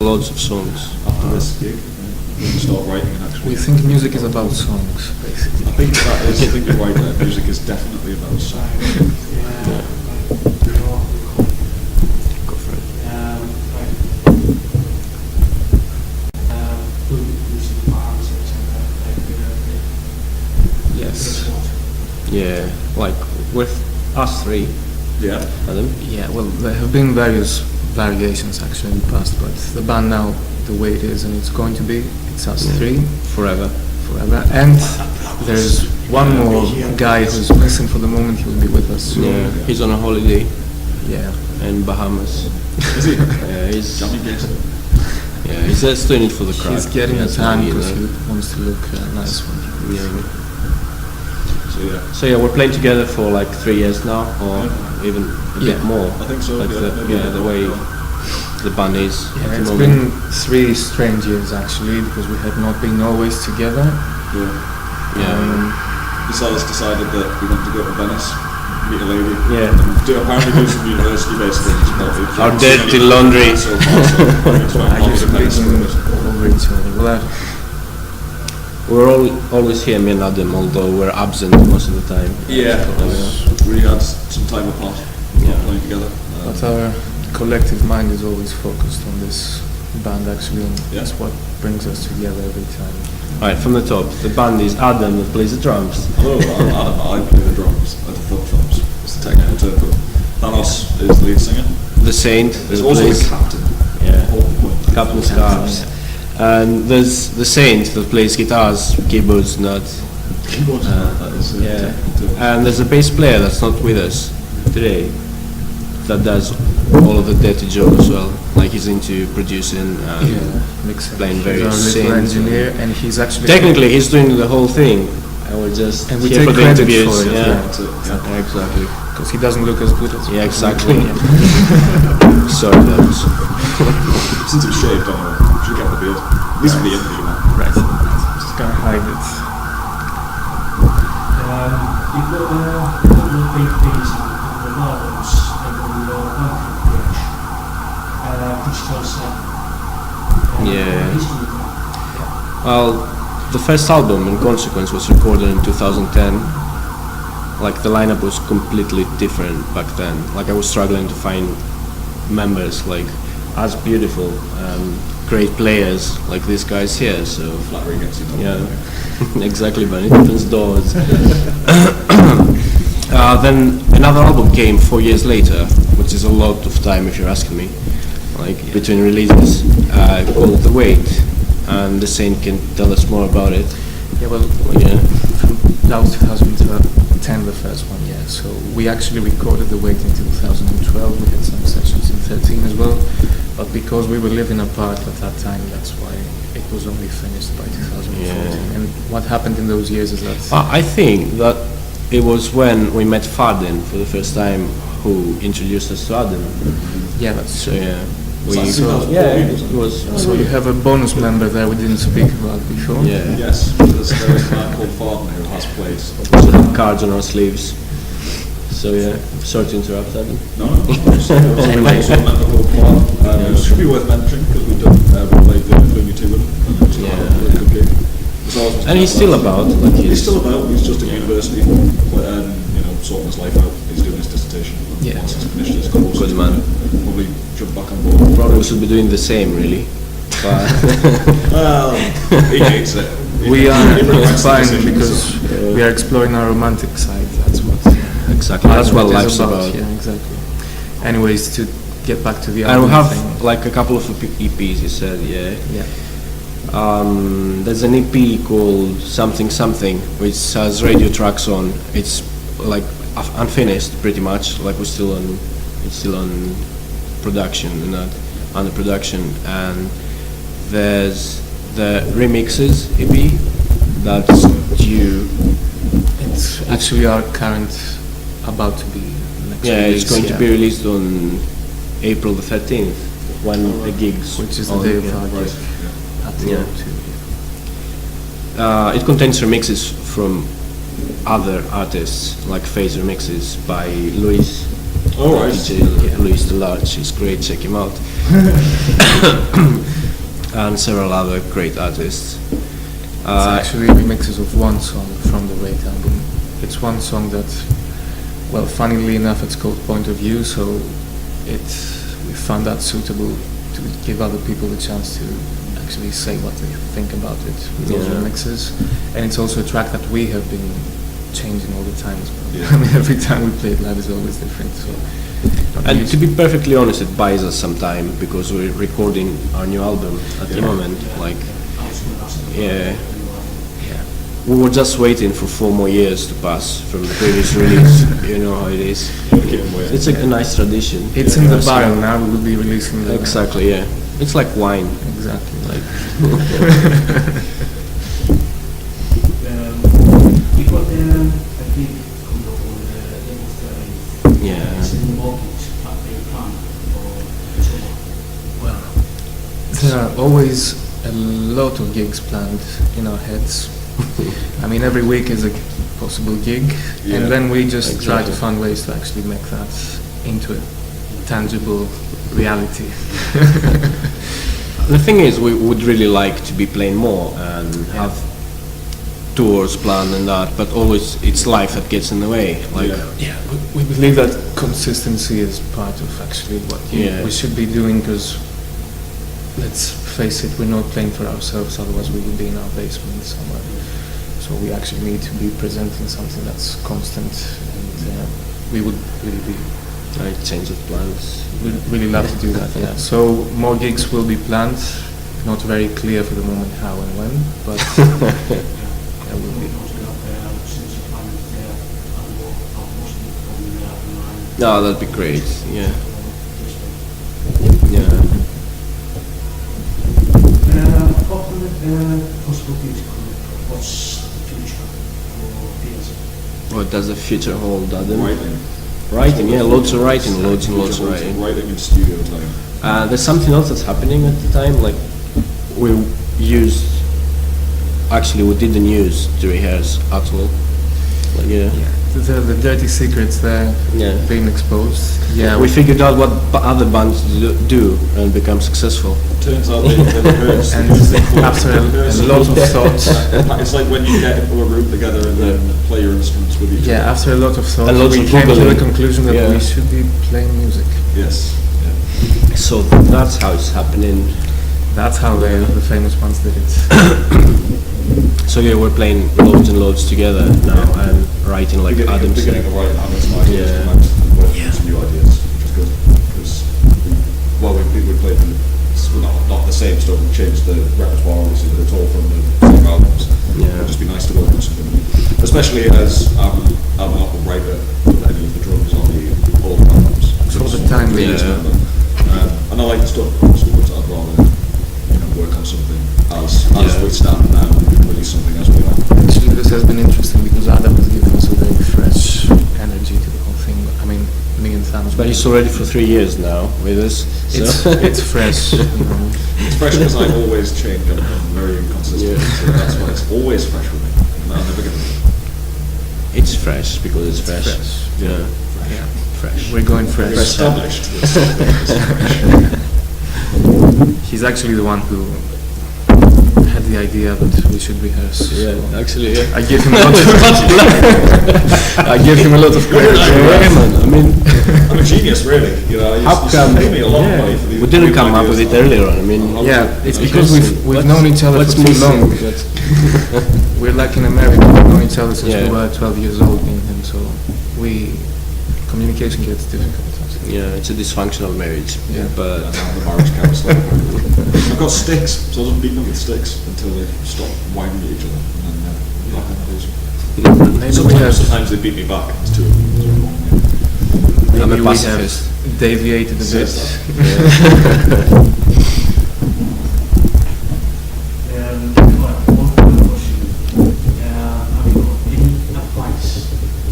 loads of songs. After this gig, we can start writing and actually. We think music is about songs, basically. I think that is. I think you're right there. Music is definitely about songs. Go for it. Yes. Yeah, like with us three, Yeah. Adam. Yeah, well, there have been various variations actually in the past, but the band now, the way it is, and it's going to be, it's us three Forever. forever. And there's one more guy who's missing for the moment. He'll be with us soon. Yeah, he's on a holiday Yeah. in Bahamas. Is he? Yeah, he's Jammy guest. yeah, he's just doing it for the crowd. He's getting a That's tan what because he wants to look nice. Yeah. So yeah. So yeah, we're playing together for like 3 years now, or even a bit Yeah. more. I think so. Like the way the band is. at Yeah, the it's moment. been 3 strange years actually, because we have not been always together. Yeah. Yeah. Besides decided that we want to go to Venice, meet a lady, Yeah. and apparently do some university-based things. But Our dirty laundry. So far, so it's I fine. used to be over each other. Well, We're always here, me and Adam, although we're absent most of the time. Yeah, we had some time apart, playing together. but our collective mind is always focused on this band actually, and Yeah. that's what brings us together every time. Alright, from the top, the band is Adam that plays the drums. Hello, I play the drums at the folk drums. It's the technical term. Thanos is the lead singer. The Saint There's that also plays the captain. yeah, Whole point. Captain Scarves. And there's the Saint that plays guitars, keyboards, not. Keyboards, that is Yeah. technical term. And there's a bass player that's not with us today that does all of the dirty job as well. Like he's into producing and Mixing. playing He's various our little synths. engineer, and he's actually Technically, he's doing the whole thing, and we're just and we here take for the credit interviews. for it. Yeah. That's it, yeah. Yeah, exactly. because he doesn't look as good as Yeah, exactly. Yeah. Sorry, Debs. Since it's shaved, I know. Should get the beard. At least for the interview, man. Right. Just gonna hide it. You've got a couple of big things and a couple of albums and your banking page. Could you tell us Yeah. history of that? Well, the first album, In Consequence, was recorded in 2010. Like, the lineup was completely different back then. Like, I was struggling to find members, like, as beautiful, great players like these guys here, so... Flattery gets you done. Yeah, exactly, but it opens doors. Then another album came 4 years later, which is a lot of time if you're asking me, like between releases, called The Wait, and the Saint can tell us more about it. Yeah, well, Yeah, that was 2010, the first one, yeah. So we actually recorded The Wait in 2012. We had some sessions in 13 as well. But because we were living apart at that time, that's why it was only finished by 2014. Yeah. And what happened in those years is that... I think that it was when we met Farden for the first time who introduced us to Adam. Yeah, that's So true. yeah, it was. So you have a bonus member there we didn't speak about before. Yeah. Yes, there's a man called Farden who has played. We have cards on our sleeves. So yeah, sorry to interrupt, Adam. No, anyway, also a member called Farden. It should be worth mentioning because we played the Gloomy 2 with him. And it was a really good gig. And he's still about, like He's still about. He's just at university, sorting his life out. He's doing his dissertation. Yeah. Once he's finished his course, Good he's man. gonna probably jump back on board. Probably we should be doing the same, really. But Well, he hates it. We are, He regrets it's the fine decision, because so- we are exploring our romantic side, that's what... exactly, that's what it is life's about. Yeah, exactly. Anyways, to get back to the And album we have thing. like a couple of EPs, you said, yeah. Yeah. There's an EP called Something Something, which has radio tracks on. It's like unfinished, pretty much. Like it's still on production and not under production. And there's the remixes EP that's due. It's actually our current, about to be next Yeah, release, it's going to be released on April the 13th when the gigs. which is the on, day of yeah. our Right. gig at the Yeah. O2. It contains remixes from other artists, like Phase remixes by Luis. All right. DJ Luis the Large, he's great, check him out. and several other great artists. It's actually remixes of one song from the Wait album. It's one song that, well, funnily enough, it's called Point of View, so we found that suitable to give other people the chance to actually say what they think about it with those remixes. And it's also a track that we have been changing all the time as well. Yeah. I mean, every time we play it live is always different. So. And to be perfectly honest, it buys us some time because we're recording our new album at the moment. Like, yeah, we were just waiting for 4 more years to pass from the previous release. You know how it is. It's a nice tradition. It's in the barrel now. We will be releasing the Exactly. Yeah, it's like wine. Exactly. Like. We got a big coming up on the 11th. Yeah. It's in the market that they plan for summer. Well, there are always a lot of gigs planned in our heads. I mean, every week is a possible gig, and then we just try to find ways to actually make that into a tangible reality. The thing is, we would really like to be playing more and have tours planned and that, but always it's life that gets in the way. Like, We believe that consistency is part of actually what we should be doing, because let's face it, we're not playing for ourselves, otherwise we would be in our basement somewhere. So we actually need to be presenting something that's constant, and we would really be change of plans. we'd really love to do that. Yeah. So more gigs will be planned. Not very clear for the moment how and when, but there will be. No, that'd be great. Yeah. Yeah. Apart from the possible music, what's the future for PMM? What does the future hold, Adam? Writing. Writing, yeah, loads of writing, loads and loads of writing. Writing in studio time. There's something else that's happening at the time, like we didn't use to rehearse at all. Like, The dirty secrets there being exposed. Yeah, we figured out what other bands do and become successful. Turns out they rehearse. and after a lot of thoughts. It's like when you get into a room together and then play your instruments with each other. Yeah, after a lot of thoughts, And lots we of came to Googling. the conclusion that we should be playing music. Yes. So that's how it's happening. That's how the famous ones did it. So yeah, we're playing loads and loads together now and writing like Adam Beginning said. of writing habits and ideas Yeah. come out and working on some new ideas, which is good. Because we played not the same stuff, we changed the repertoire obviously, but it's all from the same albums. Yeah. It'd just be nice to work on something new. Especially as I'm not the writer with any of the drums on the old albums. For the time being. And I like the stuff, so I'd rather work on something as we stand now, release something as we are. Actually, this has been interesting because Adam has given us a very fresh energy to the whole thing. I mean, me and Sam. But he's already for 3 years now with us. So. It's fresh. It's fresh because I always change. I'm very inconsistent, so that's why it's always fresh with me. And I'll never get it. It's fresh because it's fresh. Yeah. Yeah. Fresh. We're going fresh. We're established. He's actually the one who had the idea that we should rehearse. Yeah, so actually, yeah. I give him a lot of I give him a lot of credit. Yeah, man. I mean, I'm a genius, really. how come? Pay me a lot of money for these We didn't new come up with ideas. it earlier on. I mean, Yeah, it's because Interesting. we've known each other for too long. We're like in America, we've known each other since we were 12 years old, and so communication gets difficult. Yeah, it's a dysfunctional marriage. Yeah. But I'm the marriage counselor. I've got sticks, so I'll just beat them with sticks until they stop whining at each other. And then back on the Maybe sometimes they beat me back. It's too. I'm a we have pacifist. deviated a bit. One final question. Have you got any advice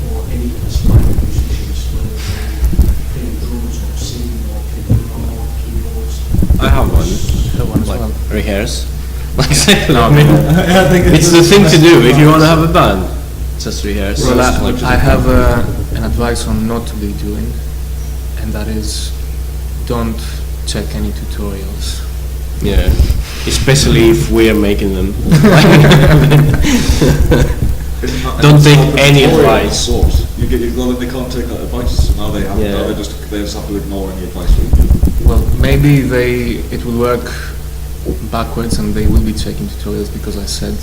or any aspiring musicians, whether they're playing drums or singing or playing drum or keyboards? I have one. One as Like well. rehearse. No, I mean, It's the thing to do if you want to have a band. Just rehearse. well, Like, I have an advice on not to be doing, and that is don't check any tutorials. yeah. especially if we're making them. Isn't that Don't take self-explanatory any of advice. sorts? You get, they can't take that advice, so now they have, Yeah. now they just have to ignore any advice we give. Well, maybe it will work backwards and they will be checking tutorials because I said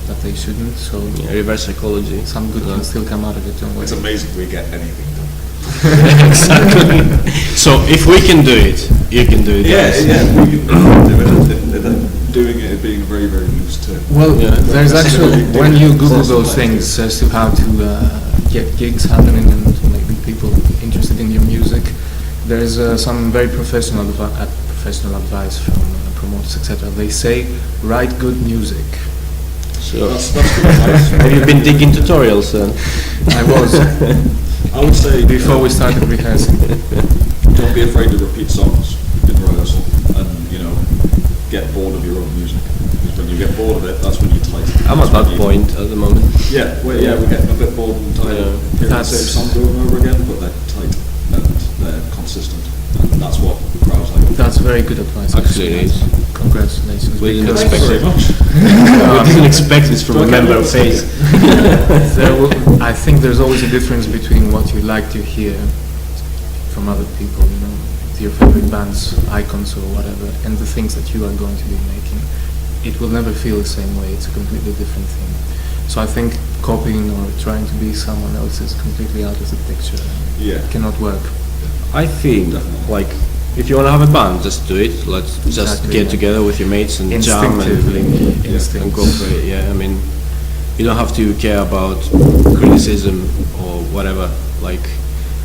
that they shouldn't, so Yeah, reverse psychology. some good Yeah. can still come out of it, don't worry. It's amazing we get anything done. Exactly. So if we can do it, you can do it. guys. We can do it. Doing it being a very, very loose term. Well, Yeah. there's actually, when you Google Awesome. those things as to how to get gigs happening and maybe people interested in your music, there's some very professional advice from promoters, etc. They say, write good music. So That's good advice. have you been digging tutorials then? I was, I would say before we started rehearsing. don't be afraid to repeat songs in rehearsal, and get bored of your own music. Because when you get bored of it, that's when you're tight. I'm at that point at the moment. Yeah, we're getting a bit bored and tired of hearing the same song over and over again, but they're tight and they're consistent, and that's what crowds like. That's very good advice. Actually, it is. Congratulations. We didn't because expect Thank you it. very much. I didn't expect this from a member of Phase. I think there's always a difference between what you like to hear from other people, your favorite bands, icons or whatever, and the things that you are going to be making. It will never feel the same way. It's a completely different thing. So I think copying or trying to be someone else is completely out of the picture. Yeah. It cannot work. I think, like, if you want to have a band, just do it. Let's just Exactly, get yeah. together with your mates and jam and Instinctively. go for it. Yeah, I mean, you don't have to care about criticism or whatever. Like,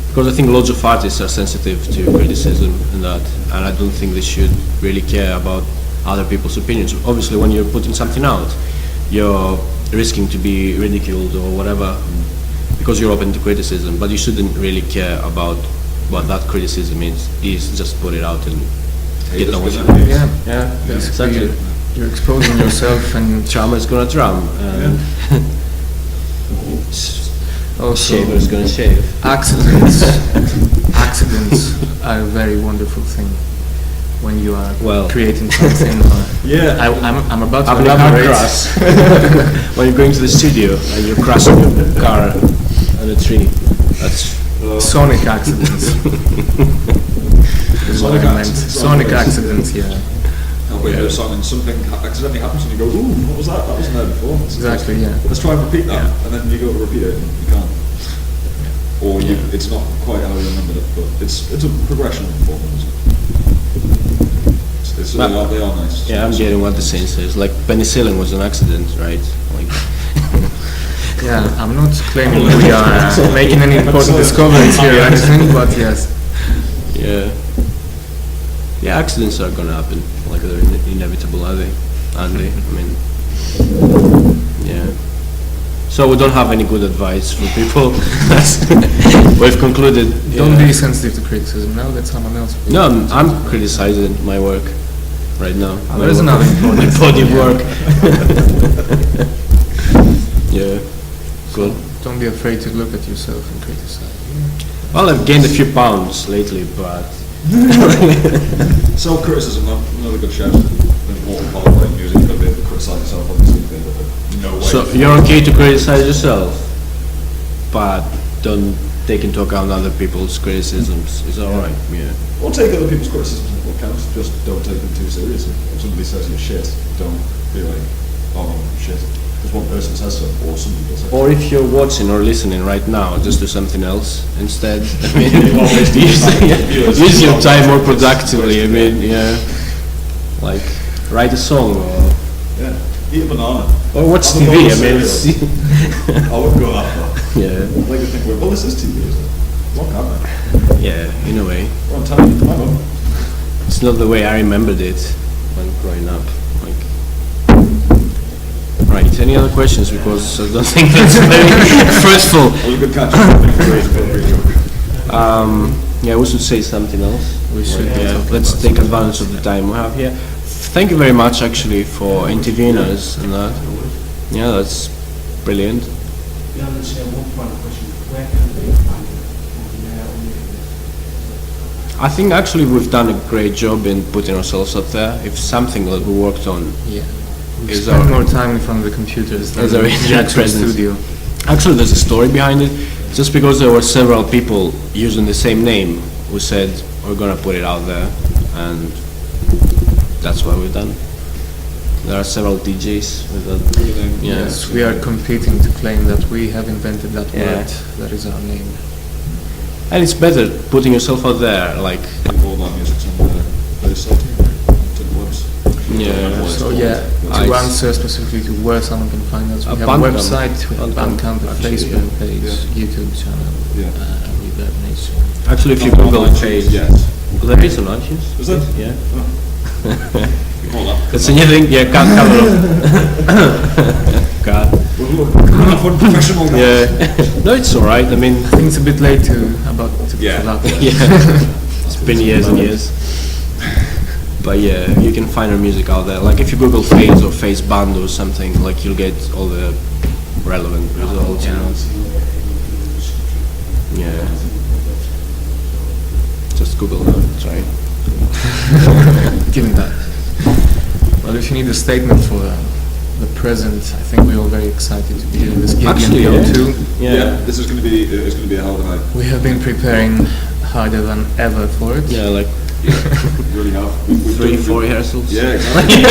because I think loads of artists are sensitive to criticism and that, and I don't think they should really care about other people's opinions. Obviously, when you're putting something out, you're risking to be ridiculed or whatever because you're open to criticism, but you shouldn't really care about what that criticism is just put it out and get on with it. Yeah, Yeah, basically exactly. you're exposing yourself and Drummer's gonna drum, and also shaver's gonna shave. accidents. Accidents are a very wonderful thing when you are Well. creating something. Or Yeah. I'm about to Having a car elaborate. crash when you're going to the studio and you're crashing your car on a tree. That's Sonic accidents. Is what Sonic I meant. accidents. Sonic accidents, yeah. Halfway through a song and something accidentally happens and you go, ooh, what was that? That wasn't there before. Exactly, yeah. Let's try and repeat that. Yeah. And then you go to repeat it and you can't. Or it's not quite how you remembered it, but it's a progression of performance. They are nice. yeah. I'm getting what the saying says. Like penicillin was an accident, right? Like Yeah, I'm not claiming we are making any important discoveries here or anything, but yes. yeah, yeah. Accidents are gonna happen. Like they're inevitable, are they? Aren't they? I mean, yeah. So we don't have any good advice for people. We've concluded. Don't yeah. be sensitive to criticism. Now let someone else. No, I'm criticizing my work right now. My There's work. another important body thing, yeah. work. Yeah, good. Don't be afraid to look at yourself and criticize. Well, I've gained a few pounds lately, but Self-criticism, though, another good shout. An important part of playing music, you've got to be able to criticise yourself, obviously, be able to know where so you you're okay to criticize yourself, but don't take into account other people's criticisms. Is that alright? Yeah. Or take other people's criticisms into account, just don't take them too seriously. If somebody says you're shit, don't be like, oh no, shit. Because one person says so, or some people say so. Or if you're watching or listening right now, just do something else instead. I mean, Always do use your time more productively. I mean, yeah, like write a song Yeah, eat a banana. or watch Have a bowl TV. of I mean, cereal. I wouldn't go that far. yeah, I'd like to think, well, this is TV, isn't it? What happened? yeah. In a way, We're on time, I'm on. it's not the way I remembered it when growing up. Like, right. Any other questions? Because I don't think that's very fruitful. That was a good catch. Thank you very much. Yeah, we should say something else. We should be Yeah, talking let's about take something advantage of the time we have here. Thank you very much, actually, for interviewing us and that. Yeah, that's brilliant. Yeah, let's say one final question. Where can they find it on the I think actually we've done a great job in putting ourselves up there. If something that we worked on Yeah. We is spend our, more time in front of the computers than is our the actual presence. studio. Actually, there's a story behind it. Just because there were several people using the same name who said we're gonna put it out there, and that's what we've done. There are several DJs with that. Yeah. Yes, we are competing to claim that we have invented that Yeah. word. That is our name. And it's better putting yourself out there, like All that music's on the site, to the webs. Yeah. So yeah, I to s- answer specifically to where someone can find us, we have a Bandcamp. website, we have Bandcamp, Bandcamp, a actually, Facebook yeah. page, YouTube channel, Yeah. Reverb Nation. actually if you Not Google on Phase, iTunes yet. there is on iTunes. Is there? Yeah. Hold on. That's a new thing. Yeah, can't cover up. God. We're not professional guys. Yeah. No, it's alright. I mean, I think it's a bit late to Yeah. for that. yeah, it's been years and years. But yeah, you can find our music out there. Like if you Google Phase or Phase Band or something, like you'll get all the relevant results. You know. Yeah. Just Google now. Try. Give me that. Well, if you need a statement for the present, I think we're all very excited to be doing this gig Actually, in yeah. PO2. Yeah. This is going to be a hell of a night. We have been preparing harder than ever for it. Yeah, like Really have. We've 3-4 done- rehearsals. Yeah, exactly.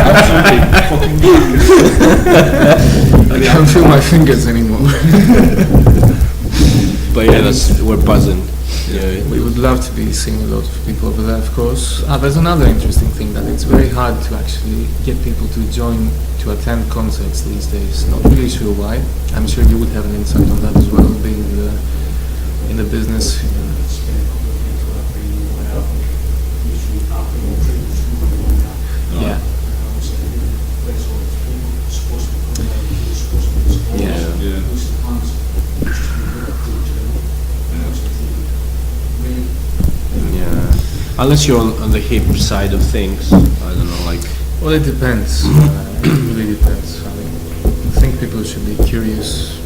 Absolutely fucking I can't feel my fingers anymore. But yeah, we're buzzing. Yeah. We would love to be seeing a lot of people over there, of course. There's another interesting thing that it's very hard to actually get people to attend concerts these days. Not really sure why. I'm sure you would have an insight on that as well, being in the business. Yeah. Yeah. Yeah. Yeah. Unless you're on the hip side of things, I don't know, like. Well, it depends. It really depends. I mean, I think people should be curious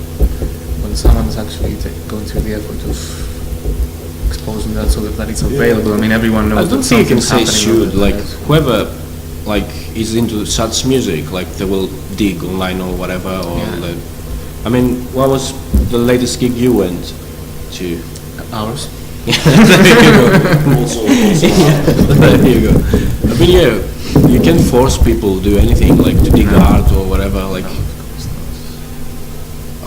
when someone's actually going through the effort of exposing that so that it's available. I mean, everyone knows. I don't that think you can say something's happening should, over like there. whoever like is into such music, like they will dig online or whatever, or Yeah. I mean, what was the latest gig you went to? Ours. There you go. Also, There you go. I mean, yeah, you can force people to do anything, like to dig art or whatever, like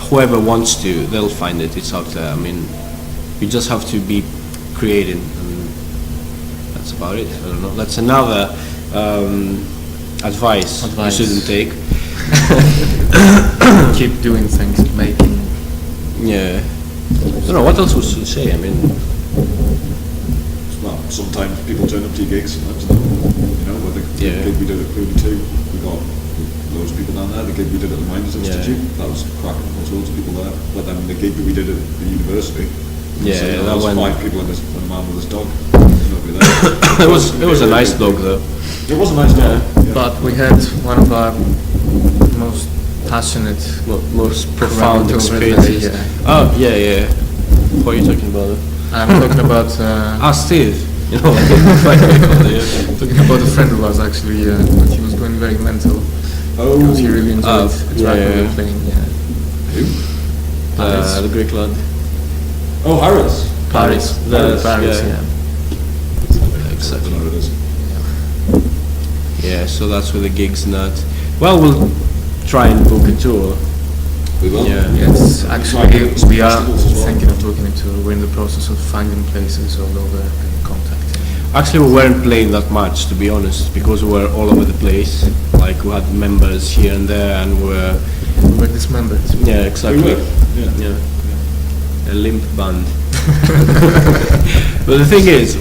whoever wants to, they'll find it, it's out there. I mean, you just have to be creative, and that's about it. I don't know, that's another advice you shouldn't take. Keep doing things, making. Yeah. I don't know, what else we should say, I mean, well, sometimes people turn up to your gigs, sometimes they don't. You know, with the Yeah. gig we did at Clearly 2, we got loads of people down there. The gig we did at the Miners Yeah. Institute, that was cracking, there was loads of people there. But then the gig that we did at the university, Yeah, so, that there was went- 5 people and a man with his dog. There's nobody there. it was a nice dog though. It was a nice dog. Yeah. But we had one of our most passionate, Most profound Crowd over there, experiences. yeah. Oh, yeah, yeah. What are you talking about? I'm talking about Steve. You know, talking about a friend of ours actually. But he was going very mental Oh, because he really enjoyed the track we yeah. were playing. Yeah. the Greek lad. oh, Harris. Paris, Paris, Paris, yeah. yeah. Exactly. I don't know what it is. Yeah, so that's where the gig's not. Well, we'll try and book a tour. We will. Yeah. Yes, Try and actually, get some we are festivals as well. thinking of looking into. We're in the process of finding places all over and contacting. Actually, we weren't playing that much, to be honest, because we were all over the place. Like, we had members here and there, and we're... We're dismembered. Yeah, exactly. We will. Yeah. Yeah. A limp band. But the thing is,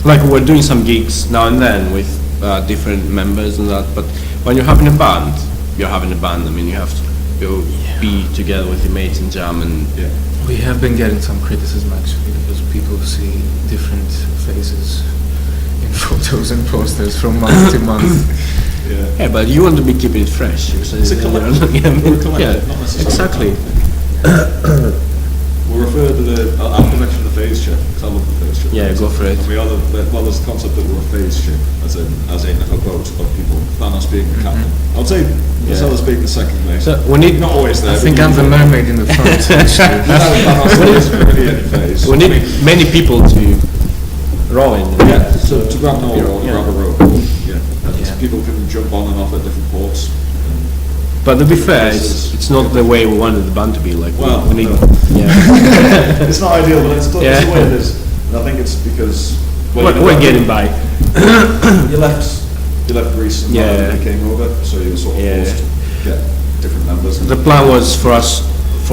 like, we're doing some gigs now and then with different members and that, but when you're having a band, you're having a band. I mean, you have to go be together with your mates and jam and... Yeah. We have been getting some criticism actually because people see different faces in photos and posters from month to month. Yeah. Yeah, but you want to be keeping it fresh. It's a collective. Yeah, I mean, We're a collective, yeah, not necessarily. exactly. We'll refer to our collection of phase ship, because I love the phase ship. Yeah, go for it. And we are well, there's the concept that we're a phase ship, as in a boat of people, Thanos being the captain. I would say Marcella's being the second mate. So we need Not always there. I think I'm the mermaid in the front, actually. Thanos is really in phase. we need many people to row in. Yeah, so to grab an oar or Yeah. grab a rope. Yeah, and Yeah. people can jump on and off at different ports. But to be fair, it's not the way we wanted the band to be. Like Well, we need, no. yeah, It's not ideal, but it's the way Yeah. it is. And I think it's because we're getting by. you left Greece and Yeah. you came over, so you were sort of Yeah. forced to get different members. The plan was for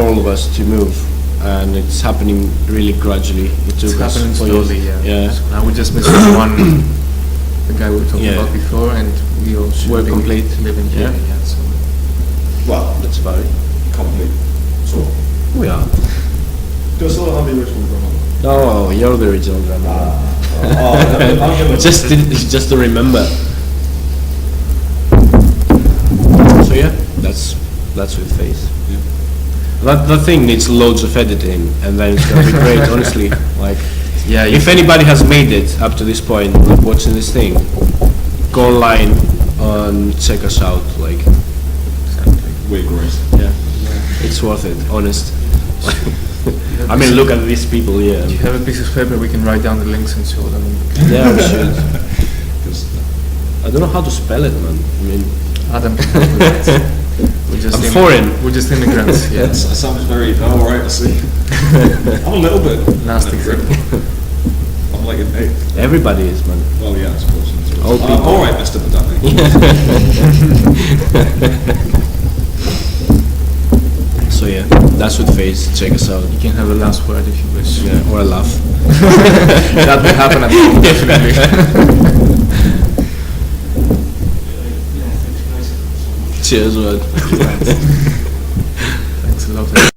all of us to move, and it's happening really gradually. It took It's us happening 4 years. slowly, yeah. Yeah. So now we just missing one, the guy we were talking Yeah. about before, and we all should We're be complete. living here, Yeah. yeah, so. Well, That's about it. complete. So, We are. do I still have the original drummer? Oh, you're the original drummer. I'm gonna just to remember. So yeah, that's with Phase. Yeah. That thing needs loads of editing, and then it's gonna be great. Honestly, like Yeah, if anybody has made it up to this point, like watching this thing, go online and check us out. Like, We're great. yeah, it's worth it. Honest. I mean, look at these people here. Do you have a piece of paper we can write down the links and show them? Yeah, we should. 'Cause I don't know how to spell it, man. I mean, Adam can help with that. We're just I'm foreign. We're just immigrants, yeah. that sounds very, all right, I see. I'm a little bit. Nasty thing. I'm like an 8. everybody is, man. Well, yeah, I suppose. All people. All right, Mr. Pedantic. So yeah, that's with Phase. Check us out. You can have the last word if you wish. Yeah, or a laugh. That will happen at the end, definitely. Yeah, thanks guys so much. Cheers, man. Thanks a lot.